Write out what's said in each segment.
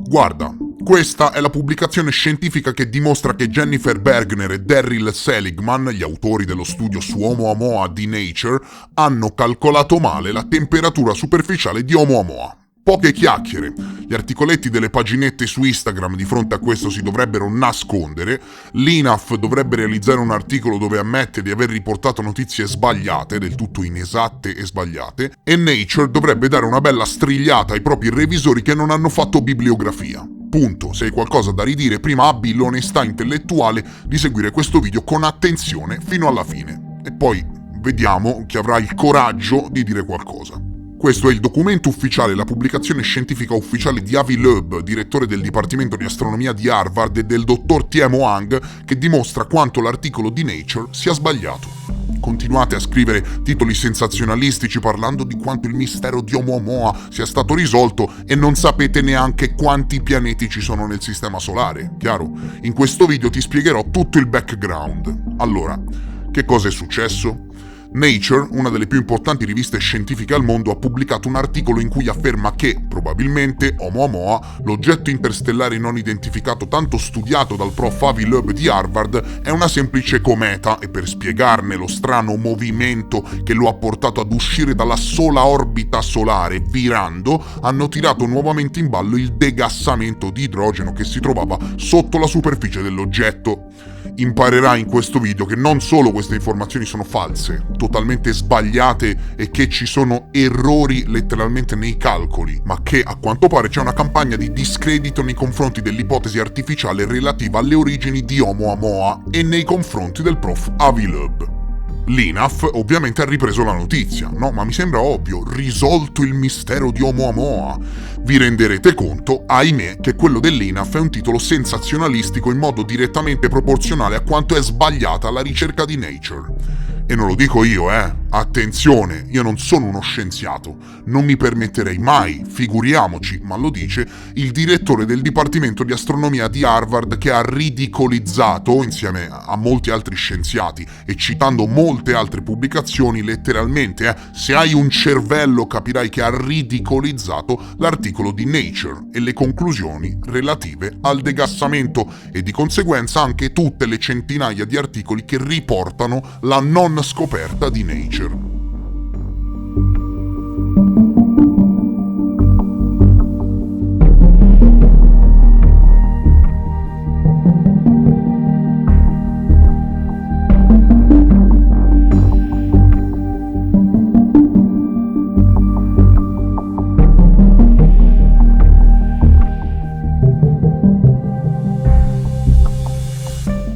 Guarda, questa è la pubblicazione scientifica che dimostra che Jennifer Bergner e Daryl Seligman, gli autori dello studio su Oumuamua di Nature, hanno calcolato male la temperatura superficiale di Oumuamua. Poche chiacchiere. Gli articoletti delle paginette su Instagram di fronte a questo si dovrebbero nascondere, l'INAF dovrebbe realizzare un articolo dove ammette di aver riportato notizie sbagliate, del tutto inesatte e sbagliate, e Nature dovrebbe dare una bella strigliata ai propri revisori che non hanno fatto bibliografia. Punto. Se hai qualcosa da ridire, prima abbi l'onestà intellettuale di seguire questo video con attenzione fino alla fine. E poi vediamo chi avrà il coraggio di dire qualcosa. Questo è il documento ufficiale, la pubblicazione scientifica ufficiale di Avi Loeb, direttore del Dipartimento di Astronomia di Harvard, e del dottor Tien-Mo Hwang, che dimostra quanto l'articolo di Nature sia sbagliato. Continuate a scrivere titoli sensazionalistici parlando di quanto il mistero di Oumuamua sia stato risolto e non sapete neanche quanti pianeti ci sono nel Sistema Solare, chiaro? In questo video ti spiegherò tutto il background. Allora, che cosa è successo? Nature, una delle più importanti riviste scientifiche al mondo, ha pubblicato un articolo in cui afferma che, probabilmente, Oumuamua, l'oggetto interstellare non identificato tanto studiato dal prof. Avi Loeb di Harvard, è una semplice cometa e per spiegarne lo strano movimento che lo ha portato ad uscire dalla sola orbita solare, virando, hanno tirato nuovamente in ballo il degassamento di idrogeno che si trovava sotto la superficie dell'oggetto. Imparerai in questo video che non solo queste informazioni sono false, totalmente sbagliate e che ci sono errori letteralmente nei calcoli, ma che a quanto pare c'è una campagna di discredito nei confronti dell'ipotesi artificiale relativa alle origini di Oumuamua e nei confronti del prof. Avi Loeb. L'INAF ovviamente ha ripreso la notizia, no? Ma mi sembra ovvio, risolto il mistero di Oumuamua. Vi renderete conto, ahimè, che quello dell'INAF è un titolo sensazionalistico in modo direttamente proporzionale a quanto è sbagliata la ricerca di Nature. E non lo dico io, Attenzione, io non sono uno scienziato, non mi permetterei mai, figuriamoci, ma lo dice il direttore del Dipartimento di Astronomia di Harvard, che ha ridicolizzato, insieme a molti altri scienziati e citando molte altre pubblicazioni, letteralmente, se hai un cervello capirai che ha ridicolizzato l'articolo di Nature e le conclusioni relative al degassamento e di conseguenza anche tutte le centinaia di articoli che riportano la non scoperta di Nature.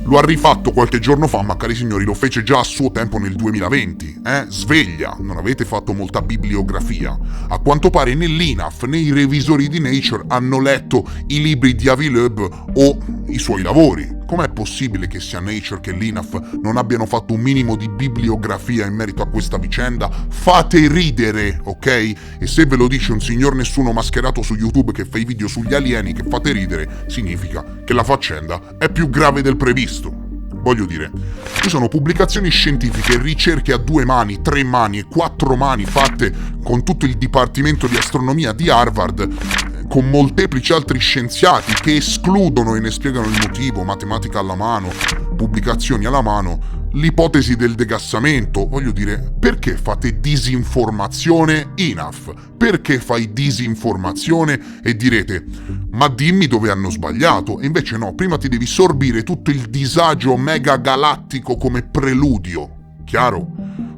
Lo ha rifatto qualche giorno fa, ma cari signori, lo fece già a suo tempo nel 2020. Sveglia, non avete fatto molta bibliografia. A quanto pare nell'INAF, né i revisori di Nature hanno letto i libri di Avi Loeb o i suoi lavori. Com'è possibile che sia Nature che l'INAF non abbiano fatto un minimo di bibliografia in merito a questa vicenda? Fate ridere, ok? E se ve lo dice un signor nessuno mascherato su YouTube che fa i video sugli alieni che fate ridere, significa che la faccenda è più grave del previsto. Voglio dire, ci sono pubblicazioni scientifiche, ricerche a 2 mani, 3 mani e 4 mani fatte con tutto il Dipartimento di Astronomia di Harvard, con molteplici altri scienziati che escludono e ne spiegano il motivo, matematica alla mano, pubblicazioni alla mano, l'ipotesi del degassamento. Voglio dire, perché fate disinformazione, INAF? Perché fai disinformazione? E direte, ma dimmi dove hanno sbagliato. E invece no, prima ti devi sorbire tutto il disagio mega galattico come preludio. Chiaro?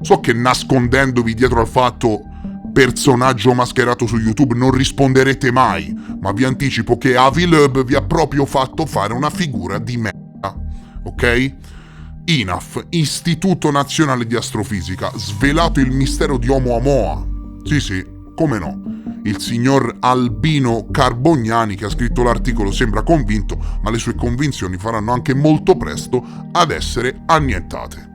So che nascondendovi dietro al fatto personaggio mascherato su YouTube non risponderete mai, ma vi anticipo che Avi Loeb vi ha proprio fatto fare una figura di merda, ok? INAF, Istituto Nazionale di Astrofisica, svelato il mistero di Oumuamua. Sì, come no. Il signor Albino Carbognani, che ha scritto l'articolo, sembra convinto, ma le sue convinzioni faranno anche molto presto ad essere annientate.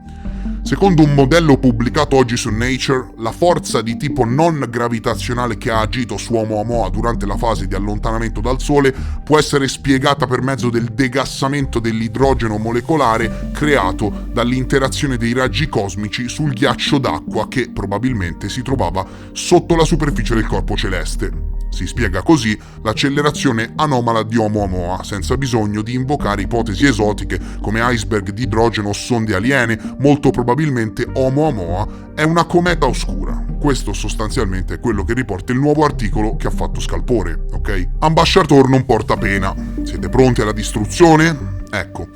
Secondo un modello pubblicato oggi su Nature, la forza di tipo non gravitazionale che ha agito su Oumuamua durante la fase di allontanamento dal Sole può essere spiegata per mezzo del degassamento dell'idrogeno molecolare creato dall'interazione dei raggi cosmici sul ghiaccio d'acqua che probabilmente si trovava sotto la superficie del corpo celeste. Si spiega così l'accelerazione anomala di Oumuamua, senza bisogno di invocare ipotesi esotiche come iceberg di idrogeno o sonde aliene. Molto probabilmente Oumuamua è una cometa oscura. Questo sostanzialmente è quello che riporta il nuovo articolo che ha fatto scalpore, ok? Ambasciator non porta pena. Siete pronti alla distruzione? Ecco.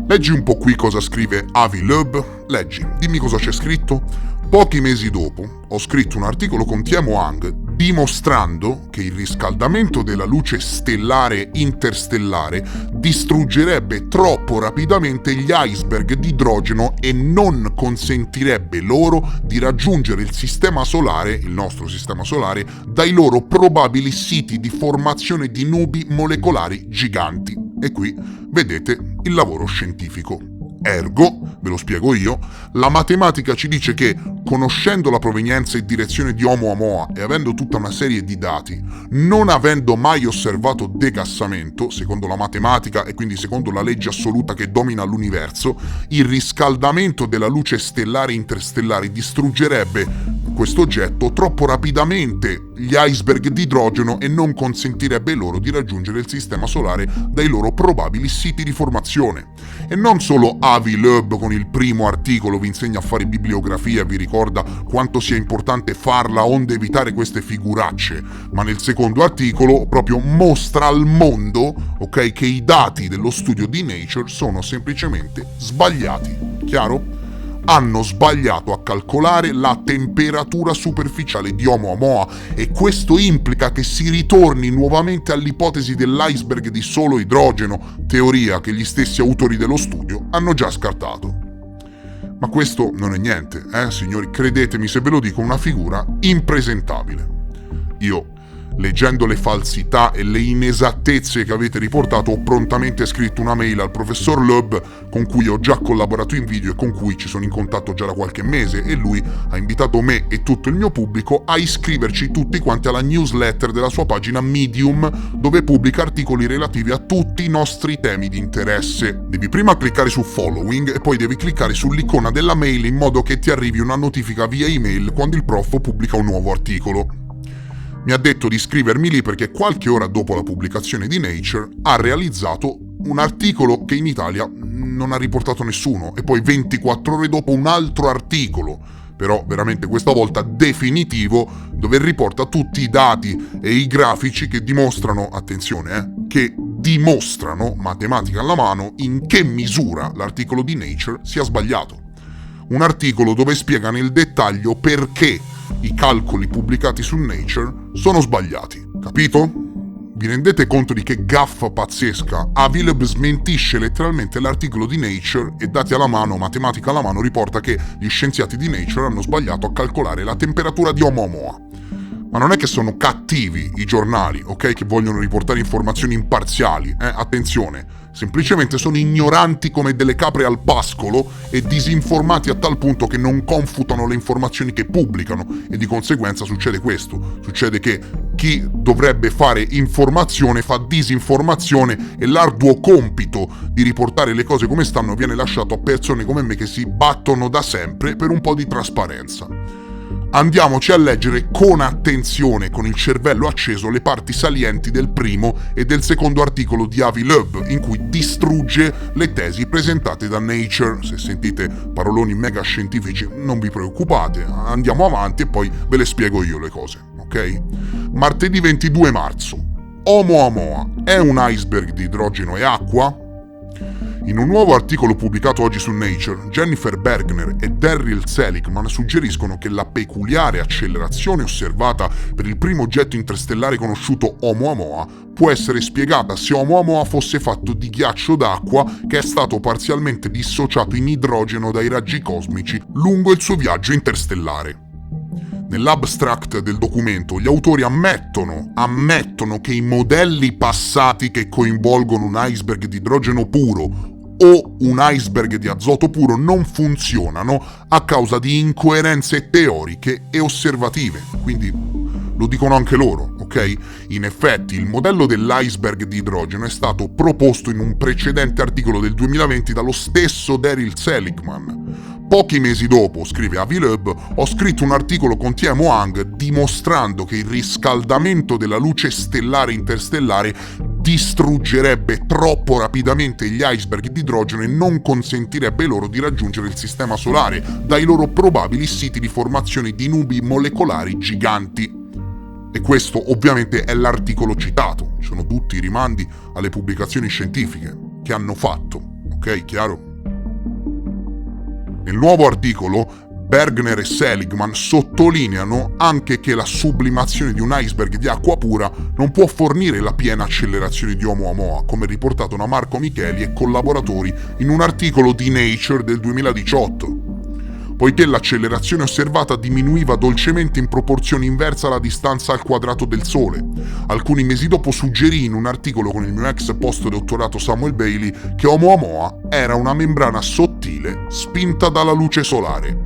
Leggi un po' qui cosa scrive Avi Loeb. Leggi, dimmi cosa c'è scritto. Pochi mesi dopo ho scritto un articolo con Tiemo Hang dimostrando che il riscaldamento della luce stellare interstellare distruggerebbe troppo rapidamente gli iceberg di idrogeno e non consentirebbe loro di raggiungere il sistema solare, il nostro sistema solare, dai loro probabili siti di formazione di nubi molecolari giganti. E qui vedete il lavoro scientifico. Ergo, ve lo spiego io, la matematica ci dice che, conoscendo la provenienza e direzione di Oumuamua e avendo tutta una serie di dati, non avendo mai osservato degassamento, secondo la matematica e quindi secondo la legge assoluta che domina l'universo, il riscaldamento della luce stellare interstellare distruggerebbe questo oggetto troppo rapidamente gli iceberg di idrogeno e non consentirebbe loro di raggiungere il sistema solare dai loro probabili siti di formazione. E non solo Avi Loeb con il primo articolo vi insegna a fare bibliografia e vi ricorda quanto sia importante farla onde evitare queste figuracce, ma nel secondo articolo proprio mostra al mondo, ok, che i dati dello studio di Nature sono semplicemente sbagliati. Chiaro? Hanno sbagliato a calcolare la temperatura superficiale di Oumuamua e questo implica che si ritorni nuovamente all'ipotesi dell'iceberg di solo idrogeno, teoria che gli stessi autori dello studio hanno già scartato. Ma questo non è niente, signori, credetemi se ve lo dico, una figura impresentabile. Io, leggendo le falsità e le inesattezze che avete riportato, ho prontamente scritto una mail al professor Loeb, con cui ho già collaborato in video e con cui ci sono in contatto già da qualche mese, e lui ha invitato me e tutto il mio pubblico a iscriverci tutti quanti alla newsletter della sua pagina Medium, dove pubblica articoli relativi a tutti i nostri temi di interesse. Devi prima cliccare su following e poi devi cliccare sull'icona della mail in modo che ti arrivi una notifica via email quando il prof pubblica un nuovo articolo. Mi ha detto di iscrivermi lì perché qualche ora dopo la pubblicazione di Nature ha realizzato un articolo che in Italia non ha riportato nessuno e poi 24 ore dopo un altro articolo, però veramente questa volta definitivo, dove riporta tutti i dati e i grafici che dimostrano, attenzione, che dimostrano, matematica alla mano, in che misura l'articolo di Nature sia sbagliato. Un articolo dove spiega nel dettaglio perché i calcoli pubblicati su Nature sono sbagliati. Capito? Vi rendete conto di che gaffa pazzesca? Avi Loeb smentisce letteralmente l'articolo di Nature e, dati alla mano, matematica alla mano, riporta che gli scienziati di Nature hanno sbagliato a calcolare la temperatura di Oumuamua. Ma non è che sono cattivi i giornali, ok? Che vogliono riportare informazioni imparziali, attenzione. Semplicemente sono ignoranti come delle capre al pascolo e disinformati a tal punto che non confutano le informazioni che pubblicano e di conseguenza succede questo. Succede che chi dovrebbe fare informazione fa disinformazione e l'arduo compito di riportare le cose come stanno viene lasciato a persone come me che si battono da sempre per un po' di trasparenza. Andiamoci a leggere con attenzione, con il cervello acceso, le parti salienti del primo e del secondo articolo di Avi Loeb, in cui distrugge le tesi presentate da Nature. Se sentite paroloni mega scientifici non vi preoccupate, andiamo avanti e poi ve le spiego io le cose, ok? Martedì 22 marzo. Oumuamua è un iceberg di idrogeno e acqua? In un nuovo articolo pubblicato oggi su Nature, Jennifer Bergner e Daryl Seligman suggeriscono che la peculiare accelerazione osservata per il primo oggetto interstellare conosciuto Oumuamua può essere spiegata se Oumuamua fosse fatto di ghiaccio d'acqua che è stato parzialmente dissociato in idrogeno dai raggi cosmici lungo il suo viaggio interstellare. Nell'abstract del documento gli autori ammettono che i modelli passati che coinvolgono un iceberg di idrogeno puro o un iceberg di azoto puro non funzionano a causa di incoerenze teoriche e osservative. Quindi lo dicono anche loro, ok? In effetti il modello dell'iceberg di idrogeno è stato proposto in un precedente articolo del 2020 dallo stesso Daryl Seligman. Pochi mesi dopo, scrive Avi Loeb, ho scritto un articolo con Timo Hang dimostrando che il riscaldamento della luce stellare interstellare distruggerebbe troppo rapidamente gli iceberg di idrogeno e non consentirebbe loro di raggiungere il sistema solare dai loro probabili siti di formazione di nubi molecolari giganti. E questo ovviamente è l'articolo citato, ci sono tutti i rimandi alle pubblicazioni scientifiche che hanno fatto, ok? Chiaro? Nel nuovo articolo Bergner e Seligman sottolineano anche che la sublimazione di un iceberg di acqua pura non può fornire la piena accelerazione di Oumuamua, come riportato da Marco Micheli e collaboratori in un articolo di Nature del 2018, poiché l'accelerazione osservata diminuiva dolcemente in proporzione inversa alla distanza al quadrato del Sole. Alcuni mesi dopo suggerì in un articolo con il mio ex postdottorato Samuel Bailey che Oumuamua era una membrana sottile spinta dalla luce solare.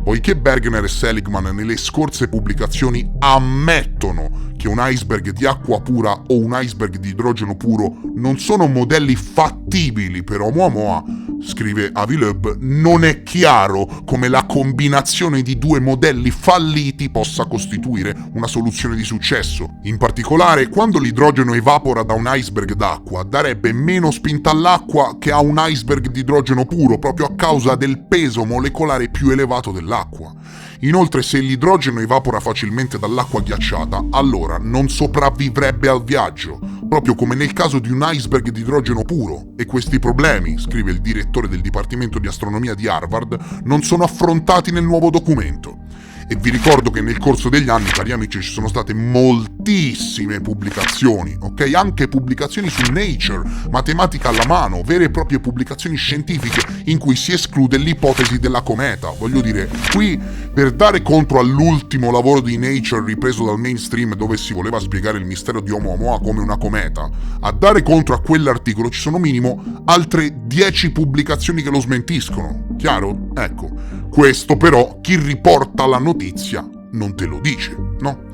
Poiché Bergner e Seligman nelle scorse pubblicazioni ammettono che un iceberg di acqua pura o un iceberg di idrogeno puro non sono modelli fattibili per Oumuamua, scrive Avi Loeb, non è chiaro come la combinazione di due modelli falliti possa costituire una soluzione di successo. In particolare, quando l'idrogeno evapora da un iceberg d'acqua, darebbe meno spinta all'acqua che a un iceberg di idrogeno puro, proprio a causa del peso molecolare più elevato dell'acqua. Inoltre, se l'idrogeno evapora facilmente dall'acqua ghiacciata, allora non sopravvivrebbe al viaggio, proprio come nel caso di un iceberg di idrogeno puro. E questi problemi, scrive il direttore del Dipartimento di Astronomia di Harvard, non sono affrontati nel nuovo documento. E vi ricordo che nel corso degli anni, cari amici, ci sono state moltissime pubblicazioni, ok? Anche pubblicazioni su Nature, matematica alla mano, vere e proprie pubblicazioni scientifiche in cui si esclude l'ipotesi della cometa. Voglio dire, qui per dare contro all'ultimo lavoro di Nature ripreso dal mainstream dove si voleva spiegare il mistero di Oumuamua come una cometa, a dare contro a quell'articolo ci sono minimo altre 10 pubblicazioni che lo smentiscono. Chiaro? Ecco. Questo però chi riporta la notizia non te lo dice, no?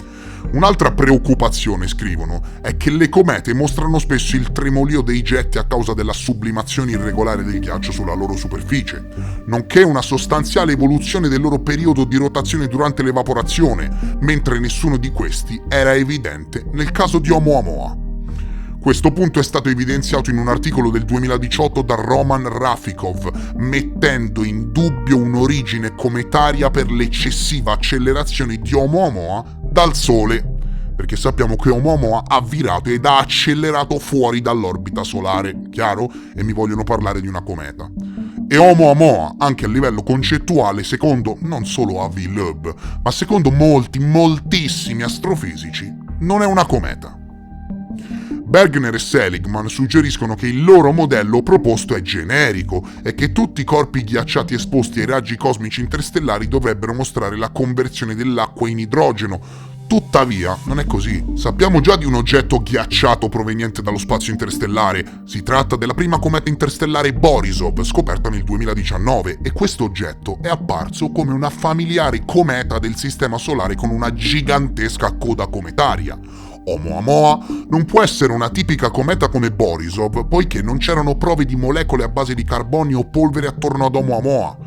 Un'altra preoccupazione, scrivono, è che le comete mostrano spesso il tremolio dei getti a causa della sublimazione irregolare del ghiaccio sulla loro superficie, nonché una sostanziale evoluzione del loro periodo di rotazione durante l'evaporazione, mentre nessuno di questi era evidente nel caso di Oumuamua. Questo punto è stato evidenziato in un articolo del 2018 da Roman Rafikov, mettendo in dubbio un'origine cometaria per l'eccessiva accelerazione di Oumuamua dal Sole, perché sappiamo che Oumuamua ha virato ed ha accelerato fuori dall'orbita solare, chiaro? E mi vogliono parlare di una cometa. E Oumuamua, anche a livello concettuale, secondo non solo Avi Loeb, ma secondo moltissimi astrofisici, non è una cometa. Bergner e Seligman suggeriscono che il loro modello proposto è generico e che tutti i corpi ghiacciati esposti ai raggi cosmici interstellari dovrebbero mostrare la conversione dell'acqua in idrogeno. Tuttavia, non è così. Sappiamo già di un oggetto ghiacciato proveniente dallo spazio interstellare. Si tratta della prima cometa interstellare Borisov, scoperta nel 2019, e questo oggetto è apparso come una familiare cometa del Sistema Solare con una gigantesca coda cometaria. Oumuamua non può essere una tipica cometa come Borisov, poiché non c'erano prove di molecole a base di carbonio o polvere attorno ad Oumuamua.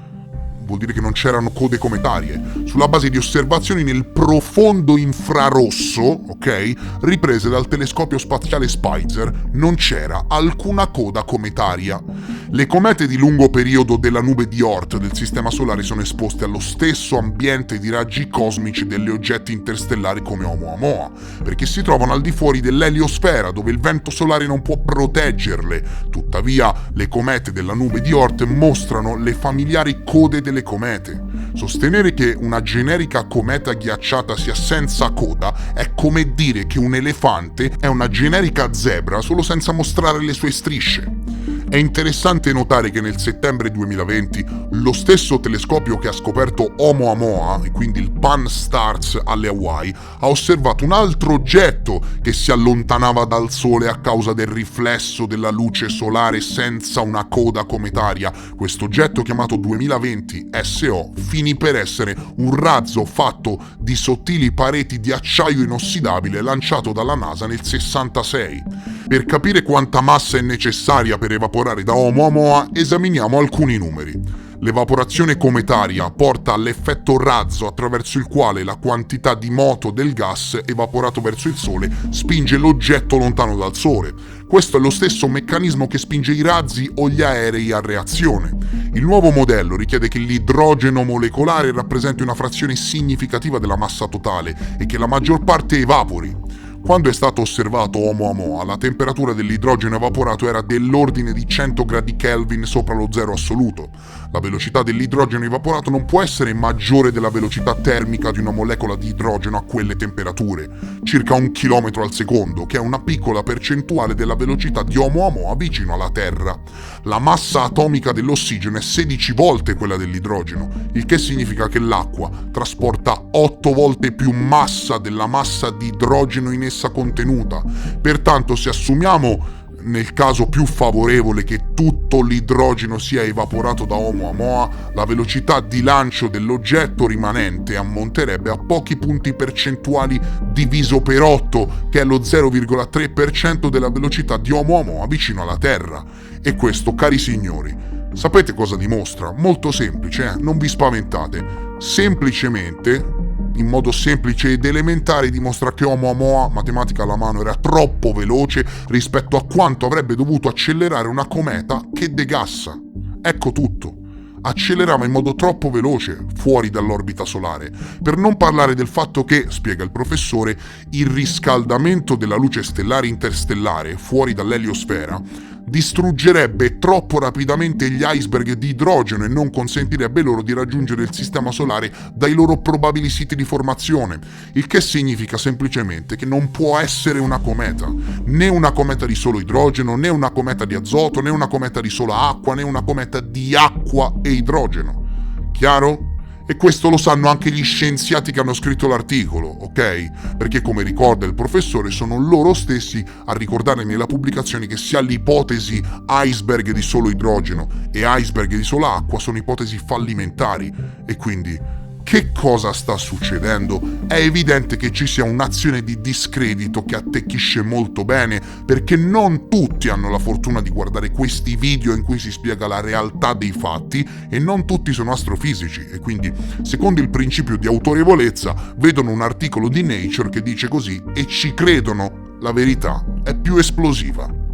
Vuol dire che non c'erano code cometarie. Sulla base di osservazioni nel profondo infrarosso, ok, riprese dal telescopio spaziale Spitzer, non c'era alcuna coda cometaria. Le comete di lungo periodo della nube di Oort del Sistema Solare sono esposte allo stesso ambiente di raggi cosmici degli oggetti interstellari come Oumuamua, perché si trovano al di fuori dell'eliosfera, dove il vento solare non può proteggerle. Tuttavia, le comete della nube di Oort mostrano le familiari code delle comete. Sostenere che una generica cometa ghiacciata sia senza coda è come dire che un elefante è una generica zebra solo senza mostrare le sue strisce. È interessante notare che nel settembre 2020 lo stesso telescopio che ha scoperto Oumuamua, e quindi il Pan-STARRS alle Hawaii, ha osservato un altro oggetto che si allontanava dal Sole a causa del riflesso della luce solare senza una coda cometaria. Questo oggetto, chiamato 2020 SO, finì per essere un razzo fatto di sottili pareti di acciaio inossidabile lanciato dalla NASA nel 66. Per capire quanta massa è necessaria per evaporare da Oumuamua, esaminiamo alcuni numeri. L'evaporazione cometaria porta all'effetto razzo attraverso il quale la quantità di moto del gas evaporato verso il Sole spinge l'oggetto lontano dal Sole. Questo è lo stesso meccanismo che spinge i razzi o gli aerei a reazione. Il nuovo modello richiede che l'idrogeno molecolare rappresenti una frazione significativa della massa totale e che la maggior parte evapori. Quando è stato osservato Oumuamua, la temperatura dell'idrogeno evaporato era dell'ordine di 100 gradi Kelvin sopra lo zero assoluto. La velocità dell'idrogeno evaporato non può essere maggiore della velocità termica di una molecola di idrogeno a quelle temperature, circa 1 km al secondo, che è una piccola percentuale della velocità di Oumuamua vicino alla Terra. La massa atomica dell'ossigeno è 16 volte quella dell'idrogeno, il che significa che l'acqua trasporta 8 volte più massa della massa di idrogeno in essa contenuta. Pertanto, se assumiamo nel caso più favorevole che tutto l'idrogeno sia evaporato da Oumuamua, la velocità di lancio dell'oggetto rimanente ammonterebbe a pochi punti percentuali diviso per 8, che è lo 0,3% della velocità di Oumuamua vicino alla Terra. E questo, cari signori, sapete cosa dimostra? Molto semplice, non vi spaventate. Semplicemente, in modo semplice ed elementare, dimostra che Oumuamua, matematica alla mano, era troppo veloce rispetto a quanto avrebbe dovuto accelerare una cometa che degassa. Ecco tutto. Accelerava in modo troppo veloce fuori dall'orbita solare. Per non parlare del fatto che, spiega il professore, il riscaldamento della luce stellare interstellare fuori dall'eliosfera distruggerebbe troppo rapidamente gli iceberg di idrogeno e non consentirebbe loro di raggiungere il sistema solare dai loro probabili siti di formazione, il che significa semplicemente che non può essere una cometa, né una cometa di solo idrogeno, né una cometa di azoto, né una cometa di sola acqua, né una cometa di acqua e idrogeno. Chiaro? E questo lo sanno anche gli scienziati che hanno scritto l'articolo, ok? Perché, come ricorda il professore, sono loro stessi a ricordare nella pubblicazione che sia l'ipotesi iceberg di solo idrogeno e iceberg di sola acqua sono ipotesi fallimentari. E quindi, che cosa sta succedendo? È evidente che ci sia un'azione di discredito che attecchisce molto bene, perché non tutti hanno la fortuna di guardare questi video in cui si spiega la realtà dei fatti e non tutti sono astrofisici e quindi, secondo il principio di autorevolezza, vedono un articolo di Nature che dice così e ci credono. La verità è più esplosiva.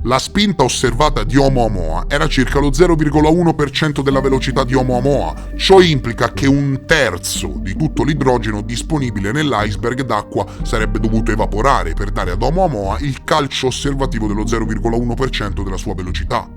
La spinta osservata di Oumuamua era circa lo 0,1% della velocità di Oumuamua. Ciò implica che 1/3 di tutto l'idrogeno disponibile nell'iceberg d'acqua sarebbe dovuto evaporare per dare ad Oumuamua il calcio osservativo dello 0,1% della sua velocità.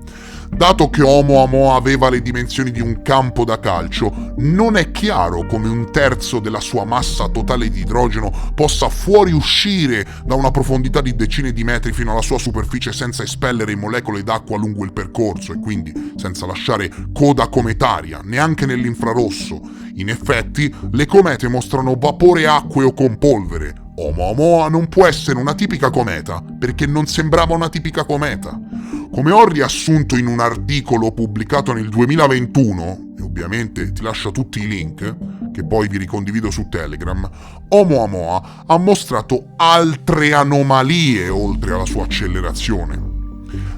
Dato che Oumuamua aveva le dimensioni di un campo da calcio, non è chiaro come 1/3 della sua massa totale di idrogeno possa fuoriuscire da una profondità di decine di metri fino alla sua superficie senza espellere molecole d'acqua lungo il percorso e quindi senza lasciare coda cometaria, neanche nell'infrarosso. In effetti, le comete mostrano vapore acqueo con polvere. Oumuamua non può essere una tipica cometa, perché non sembrava una tipica cometa. Come ho riassunto in un articolo pubblicato nel 2021, e ovviamente ti lascio tutti i link, che poi vi ricondivido su Telegram, Oumuamua ha mostrato altre anomalie oltre alla sua accelerazione.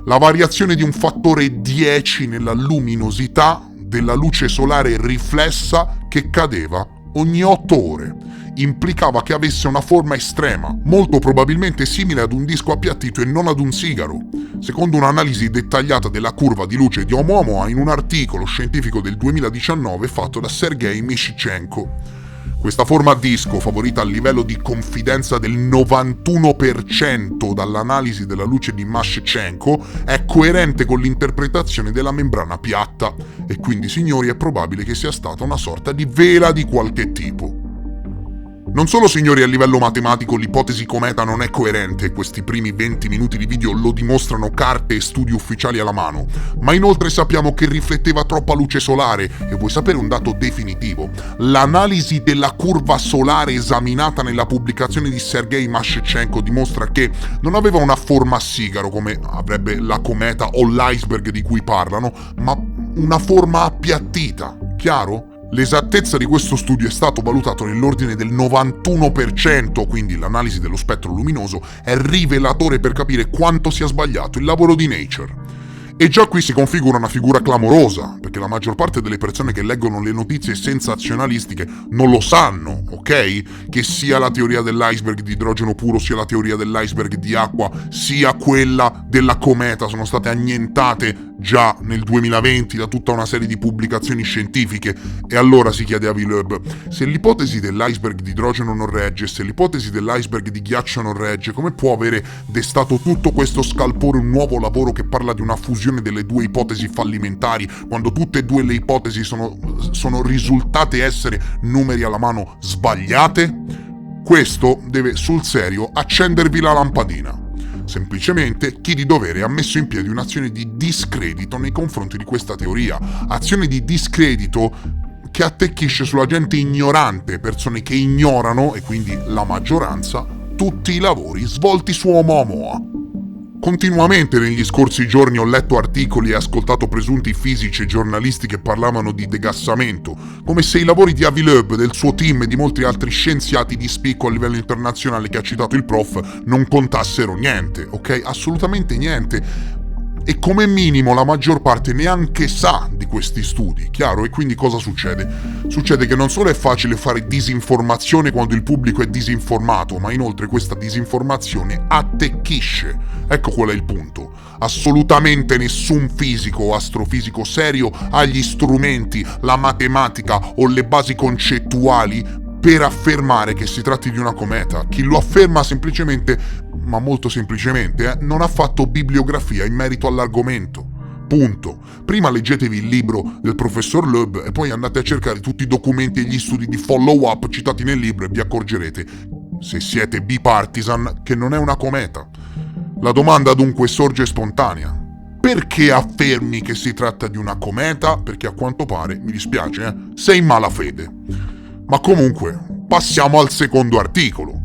La variazione di un fattore 10 nella luminosità della luce solare riflessa che cadeva ogni 8 ore. Implicava che avesse una forma estrema, molto probabilmente simile ad un disco appiattito e non ad un sigaro, secondo un'analisi dettagliata della curva di luce di Oumuamua in un articolo scientifico del 2019 fatto da Sergei Mishchenko. Questa forma a disco, favorita a livello di confidenza del 91% dall'analisi della luce di Mishchenko, è coerente con l'interpretazione della membrana piatta e quindi, signori, è probabile che sia stata una sorta di vela di qualche tipo. Non solo, signori, a livello matematico l'ipotesi cometa non è coerente e questi primi 20 minuti di video lo dimostrano carte e studi ufficiali alla mano, ma inoltre sappiamo che rifletteva troppa luce solare e vuoi sapere un dato definitivo? L'analisi della curva solare esaminata nella pubblicazione di Sergei Mishchenko dimostra che non aveva una forma a sigaro come avrebbe la cometa o l'iceberg di cui parlano, ma una forma appiattita, chiaro? L'esattezza di questo studio è stato valutato nell'ordine del 91%, quindi l'analisi dello spettro luminoso è rivelatore per capire quanto sia sbagliato il lavoro di Nature. E già qui si configura una figura clamorosa, perché la maggior parte delle persone che leggono le notizie sensazionalistiche non lo sanno, ok? Che sia la teoria dell'iceberg di idrogeno puro, sia la teoria dell'iceberg di acqua, sia quella della cometa sono state annientate già nel 2020 da tutta una serie di pubblicazioni scientifiche. E allora si chiede a Villeneuve, se l'ipotesi dell'iceberg di idrogeno non regge, se l'ipotesi dell'iceberg di ghiaccio non regge, come può avere destato tutto questo scalpore un nuovo lavoro che parla di una fusione delle due ipotesi fallimentari, quando tutte e due le ipotesi sono risultate essere, numeri alla mano, sbagliate? Questo deve sul serio accendervi la lampadina. Semplicemente chi di dovere ha messo in piedi un'azione di discredito nei confronti di questa teoria. Azione di discredito che attecchisce sulla gente ignorante, persone che ignorano, e quindi la maggioranza, tutti i lavori svolti su Oumuamua. Continuamente negli scorsi giorni ho letto articoli e ascoltato presunti fisici e giornalisti che parlavano di degassamento, come se i lavori di Villeneuve, del suo team e di molti altri scienziati di spicco a livello internazionale che ha citato il prof non contassero niente, ok? Assolutamente niente. E come minimo la maggior parte neanche sa di questi studi, chiaro? E quindi cosa succede? Succede che non solo è facile fare disinformazione quando il pubblico è disinformato, ma inoltre questa disinformazione attecchisce. Ecco qual è il punto. Assolutamente nessun fisico o astrofisico serio ha gli strumenti, la matematica o le basi concettuali per affermare che si tratti di una cometa. Chi lo afferma semplicemente, ma molto semplicemente, non ha fatto bibliografia in merito all'argomento. Punto. Prima leggetevi il libro del professor Loeb e poi andate a cercare tutti i documenti e gli studi di follow-up citati nel libro e vi accorgerete, se siete bipartisan, che non è una cometa. La domanda dunque sorge spontanea. Perché affermi che si tratta di una cometa? Perché a quanto pare, mi dispiace, sei in malafede. Ma comunque, passiamo al secondo articolo,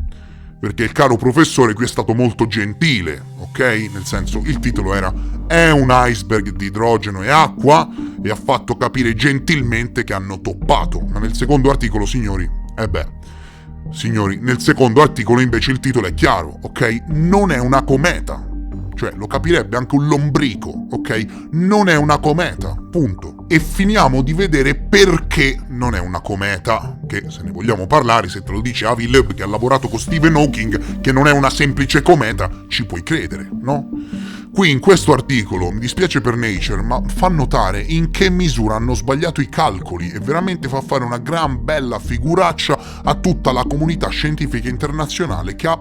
perché il caro professore qui è stato molto gentile, ok? Nel senso, il titolo era "È un iceberg di idrogeno e acqua" e ha fatto capire gentilmente che hanno toppato. Ma nel secondo articolo, signori, nel secondo articolo invece il titolo è chiaro, ok? Non è una cometa. Cioè, lo capirebbe anche un lombrico, ok? Non è una cometa, punto. E finiamo di vedere perché non è una cometa, che se ne vogliamo parlare, se te lo dice Avi Loeb che ha lavorato con Stephen Hawking, che non è una semplice cometa, ci puoi credere, no? Qui in questo articolo, mi dispiace per Nature, ma fa notare in che misura hanno sbagliato i calcoli e veramente fa fare una gran bella figuraccia a tutta la comunità scientifica internazionale che ha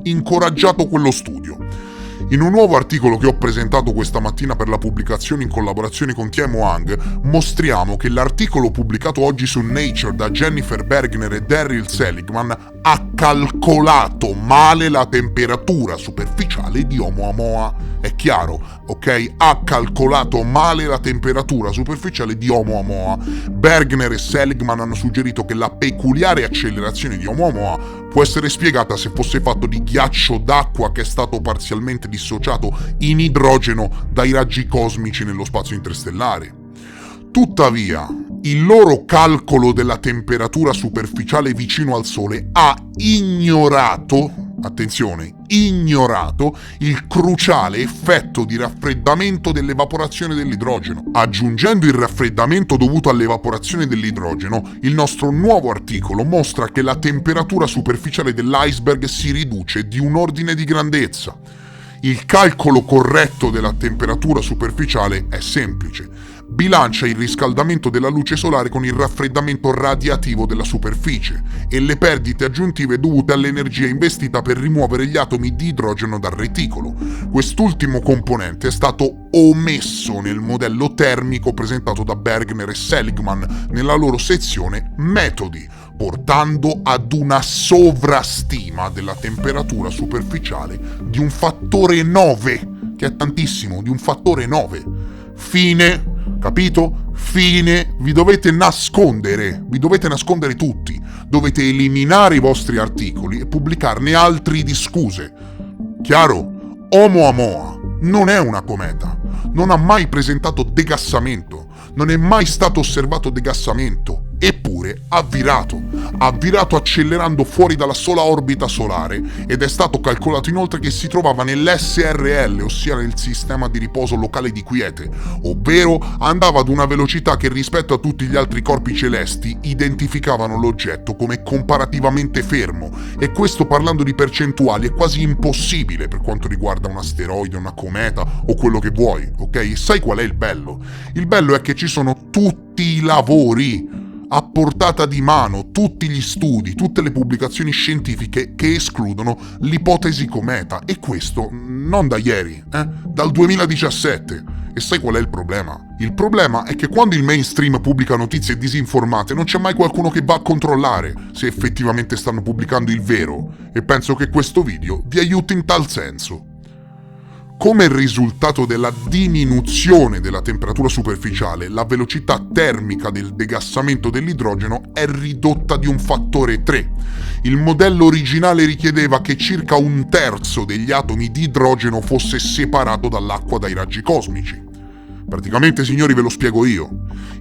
incoraggiato quello studio. In un nuovo articolo che ho presentato questa mattina per la pubblicazione in collaborazione con Tiemo Hang, mostriamo che l'articolo pubblicato oggi su Nature da Jennifer Bergner e Daryl Seligman ha calcolato male la temperatura superficiale di Oumuamua. È chiaro, ok? Ha calcolato male la temperatura superficiale di Oumuamua. Bergner e Seligman hanno suggerito che la peculiare accelerazione di Oumuamua può essere spiegata se fosse fatto di ghiaccio d'acqua che è stato parzialmente dissociato in idrogeno dai raggi cosmici nello spazio interstellare. Tuttavia, il loro calcolo della temperatura superficiale vicino al Sole ha ignorato, attenzione, ignorato il cruciale effetto di raffreddamento dell'evaporazione dell'idrogeno. Aggiungendo il raffreddamento dovuto all'evaporazione dell'idrogeno, il nostro nuovo articolo mostra che la temperatura superficiale dell'iceberg si riduce di un ordine di grandezza. Il calcolo corretto della temperatura superficiale è semplice. Bilancia il riscaldamento della luce solare con il raffreddamento radiativo della superficie e le perdite aggiuntive dovute all'energia investita per rimuovere gli atomi di idrogeno dal reticolo. Quest'ultimo componente è stato omesso nel modello termico presentato da Bergner e Seligman nella loro sezione Metodi, portando ad una sovrastima della temperatura superficiale di un fattore 9, che è tantissimo, di un fattore 9. Fine. Capito? Fine. Vi dovete nascondere tutti. Dovete eliminare i vostri articoli e pubblicarne altri di scuse. Chiaro? Oumuamua non è una cometa. Non ha mai presentato degassamento. Non è mai stato osservato degassamento. Eppure ha virato accelerando fuori dalla sola orbita solare ed è stato calcolato inoltre che si trovava nell'SRL, ossia nel sistema di riposo locale di quiete, ovvero andava ad una velocità che rispetto a tutti gli altri corpi celesti identificavano l'oggetto come comparativamente fermo, e questo, parlando di percentuali, è quasi impossibile per quanto riguarda un asteroide, una cometa o quello che vuoi, ok? E sai qual è il bello? Il bello è che ci sono tutti i lavori a portata di mano, tutti gli studi, tutte le pubblicazioni scientifiche che escludono l'ipotesi cometa, e questo non da ieri, dal 2017. E sai qual è il problema? Il problema è che quando il mainstream pubblica notizie disinformate non c'è mai qualcuno che va a controllare se effettivamente stanno pubblicando il vero, e penso che questo video vi aiuti in tal senso. Come risultato della diminuzione della temperatura superficiale, la velocità termica del degassamento dell'idrogeno è ridotta di un fattore 3. Il modello originale richiedeva che circa un terzo degli atomi di idrogeno fosse separato dall'acqua dai raggi cosmici. Praticamente, signori, ve lo spiego io.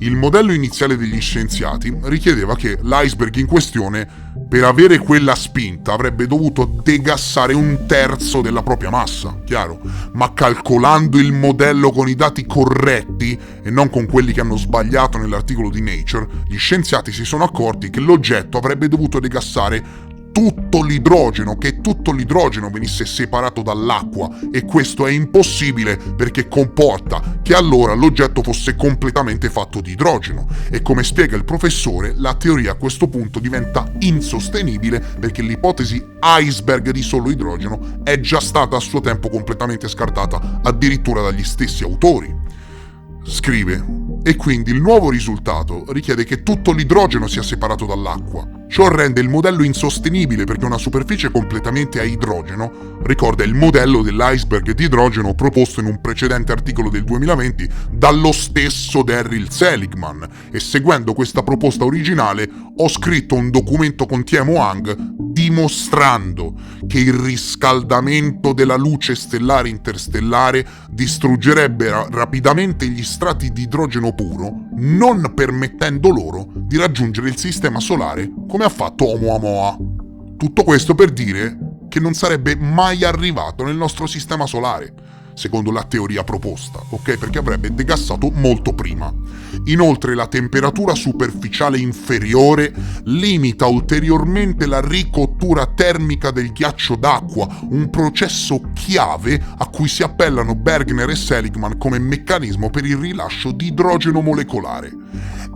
Il modello iniziale degli scienziati richiedeva che l'iceberg in questione, per avere quella spinta, avrebbe dovuto degassare un terzo della propria massa, chiaro? Ma calcolando il modello con i dati corretti e non con quelli che hanno sbagliato nell'articolo di Nature, gli scienziati si sono accorti che l'oggetto avrebbe dovuto degassare tutto l'idrogeno, che tutto l'idrogeno venisse separato dall'acqua, e questo è impossibile perché comporta che allora l'oggetto fosse completamente fatto di idrogeno, e come spiega il professore, la teoria a questo punto diventa insostenibile perché l'ipotesi iceberg di solo idrogeno è già stata a suo tempo completamente scartata addirittura dagli stessi autori. Scrive: e quindi il nuovo risultato richiede che tutto l'idrogeno sia separato dall'acqua. Ciò rende il modello insostenibile perché una superficie completamente a idrogeno ricorda il modello dell'iceberg di idrogeno proposto in un precedente articolo del 2020 dallo stesso Darryl Seligman, e seguendo questa proposta originale ho scritto un documento con Tiemo Hang dimostrando che il riscaldamento della luce stellare interstellare distruggerebbe rapidamente gli strati di idrogeno puro, non permettendo loro di raggiungere il sistema solare come ha fatto Oumuamua. Tutto questo per dire che non sarebbe mai arrivato nel nostro sistema solare, secondo la teoria proposta, ok? Perché avrebbe degassato molto prima. Inoltre la temperatura superficiale inferiore limita ulteriormente la ricottura termica del ghiaccio d'acqua, un processo chiave a cui si appellano Bergner e Seligman come meccanismo per il rilascio di idrogeno molecolare.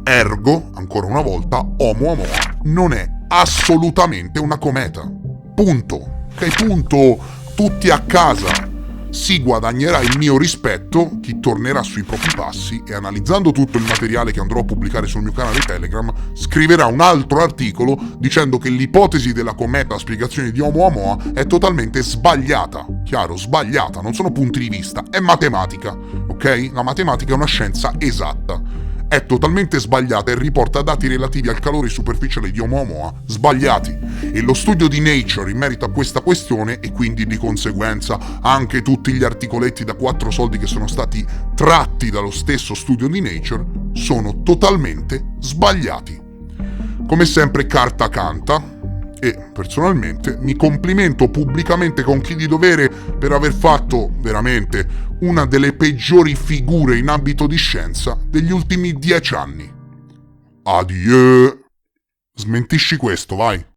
Ergo, ancora una volta, Oumuamua non è assolutamente una cometa. Punto. Ok, punto. Tutti a casa. Si guadagnerà il mio rispetto chi tornerà sui propri passi e, analizzando tutto il materiale che andrò a pubblicare sul mio canale Telegram, scriverà un altro articolo dicendo che l'ipotesi della cometa a spiegazione di Oumuamua è totalmente sbagliata. Chiaro, sbagliata, non sono punti di vista, è matematica, ok? La matematica è una scienza esatta. È totalmente sbagliata e riporta dati relativi al calore superficiale di Oumuamua sbagliati, e lo studio di Nature in merito a questa questione, e quindi di conseguenza anche tutti gli articoletti da 4 soldi che sono stati tratti dallo stesso studio di Nature, sono totalmente sbagliati. Come sempre carta canta, e personalmente mi complimento pubblicamente con chi di dovere per aver fatto veramente una delle peggiori figure in ambito di scienza degli ultimi 10 anni. Adieu. Smentisci questo, vai.